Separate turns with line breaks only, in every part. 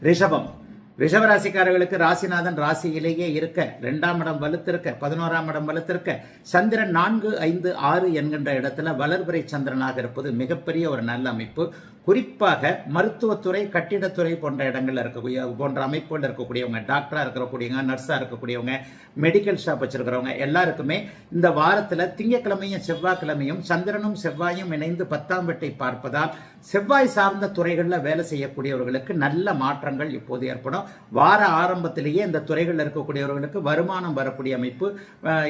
ரிஷபம். ரிஷபராசிக்காரர்களுக்கு ராசிநாதன் ராசியிலேயே இருக்க, 2ஆம் இடம் வலுத்திருக்க, 11ஆம் இடம் வலுத்திருக்க, சந்திரன் 4, 5, 6 என்கின்ற இடத்துல வளர்பிறை சந்திரனாக இருப்பது மிகப்பெரிய ஒரு நல்ல அமைப்பு. குறிப்பாக மருத்துவத்துறை, கட்டிடத்துறை போன்ற இடங்கள்ல இருக்கக்கூடிய போன்ற அமைப்புகள் இருக்கக்கூடியவங்க, டாக்டரா இருக்கக்கூடியவங்க, நர்ஸா இருக்கக்கூடியவங்க, மெடிக்கல் ஷாப் வச்சிருக்கிறவங்க எல்லாருக்குமே இந்த வாரத்தில் திங்கட்கிழமையும் செவ்வாய்க்கிழமையும் சந்திரனும் செவ்வாயும் இணைந்து 10ஆம் வீட்டை பார்ப்பதால் செவ்வாய் சார்ந்த துறைகளில் வேலை செய்யக்கூடியவர்களுக்கு நல்ல மாற்றங்கள் இப்போது ஏற்படும். வார ஆரம்பத்திலேயே இந்த துறைகளில் இருக்கக்கூடியவர்களுக்கு வருமானம் வரக்கூடிய அமைப்பு,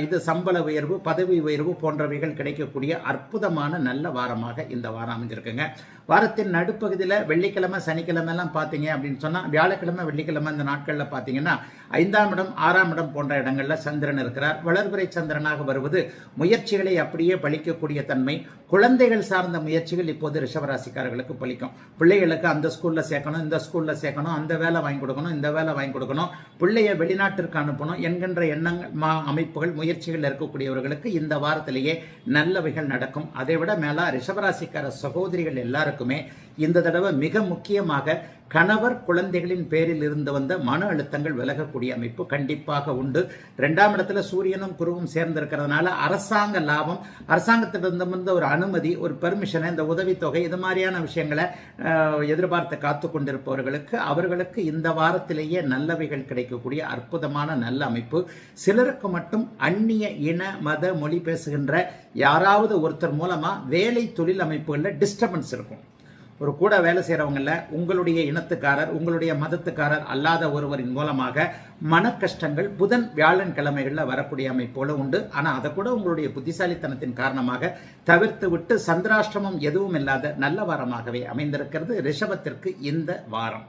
இது சம்பள உயர்வு, பதவி உயர்வு போன்றவைகள் கிடைக்கக்கூடிய அற்புதமான நல்ல வாரமாக இந்த வாரம் அமைஞ்சிருக்குங்க. வாரத்தின் நடுப்பகுதியில் வெள்ளிக்கிழமை, சனிக்கிழமை எல்லாம் பார்த்தீங்க அப்படின்னு சொன்னால், வியாழக்கிழமை, வெள்ளிக்கிழமை இந்த நாட்களில் பார்த்தீங்கன்னா 5ஆம் இடம், 6ஆம் இடம் போன்ற இடங்களில் சந்திரன் இருக்கிறார். வளர்பிறை சந்திரனாக வருவது முயற்சிகளை அப்படியே பலிக்கக்கூடிய தன்மை. குழந்தைகள் சார்ந்த முயற்சிகள் இப்போது ரிஷபராசிக்காரர்களுக்கு பலிக்கும். பிள்ளைகளுக்கு அந்த ஸ்கூலில் சேர்க்கணும், இந்த ஸ்கூலில் சேர்க்கணும், அந்த வேலை வாங்கி கொடுக்கணும், இந்த வேலை வாங்கி கொடுக்கணும், பிள்ளைய வெளிநாட்டிற்கு அனுப்பணும் என்கின்ற எண்ணங்கள், அமைப்புகள், முயற்சிகள் இருக்கக்கூடியவர்களுக்கு இந்த வாரத்திலேயே நல்லவைகள் நடக்கும். அதை விட மேல ரிஷபராசிக்கார சகோதரிகள் எல்லாருக்குமே இந்த தடவை மிக முக்கியமாக கணவர், குழந்தைகளின் பேரில் இருந்து வந்த மன அழுத்தங்கள் விலகக்கூடிய அமைப்பு கண்டிப்பாக உண்டு. 2ஆம் இடத்துல சூரியனும் குருவும் சேர்ந்திருக்கிறதுனால அரசாங்க லாபம், அரசாங்கத்திலிருந்து ஒரு அனுமதி, ஒரு பெர்மிஷன், இந்த உதவித்தொகை, இது மாதிரியான விஷயங்களை எதிர்பார்த்து காத்து கொண்டிருப்பவர்களுக்கு அவர்களுக்கு இந்த வாரத்திலேயே நல்லவைகள் கிடைக்கக்கூடிய அற்புதமான நல்ல அமைப்பு. சிலருக்கு மட்டும் அந்நிய இன, மத, மொழி பேசுகின்ற யாராவது ஒருத்தர் மூலமா வேலை, தொழில் அமைப்புகளில் டிஸ்டர்பன்ஸ் இருக்கும். ஒரு கூட வேலை செய்கிறவங்கள உங்களுடைய இனத்துக்காரர், உங்களுடைய மதத்துக்காரர் அல்லாத ஒருவரின் மூலமாக மன கஷ்டங்கள் புதன், வியாழன் கிழமைகளில் வரக்கூடிய அமைப்போல உண்டு. ஆனால் அதை கூட உங்களுடைய புத்திசாலித்தனத்தின் காரணமாக தவிர்த்து விட்டு சந்திராஷ்டிரமம் எதுவும் இல்லாத நல்ல வாரமாகவே அமைந்திருக்கிறது ரிஷபத்திற்கு இந்த வாரம்.